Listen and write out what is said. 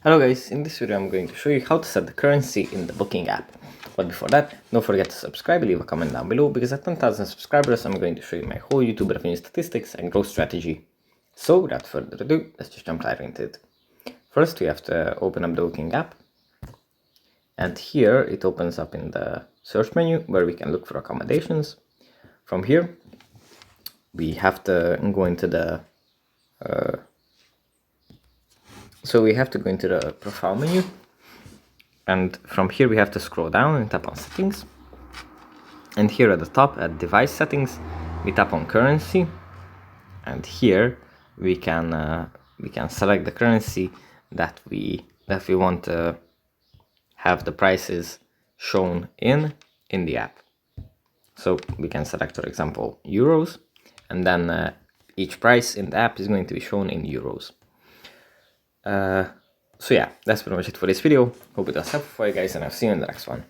Hello guys, in this video I'm going to show you how to set the currency in the Booking app. But before that, don't forget to subscribe, leave a comment down below, because at 10,000 subscribers I'm going to show you my whole YouTube revenue statistics and growth strategy. So without further ado, let's just jump right into it. First we have to open up the Booking app, and here it opens up in the search menu where we can look for accommodations. From here we have to go into the profile menu, and from here we have to scroll down and tap on settings, and here at the top at device settings we tap on currency, and here we can select the currency that we want to have the prices shown in the app. So we can select, for example, euros, and then each price in the app is going to be shown in euros. So yeah, that's pretty much it for this video. Hope it was helpful for you guys, and I'll see you in the next one.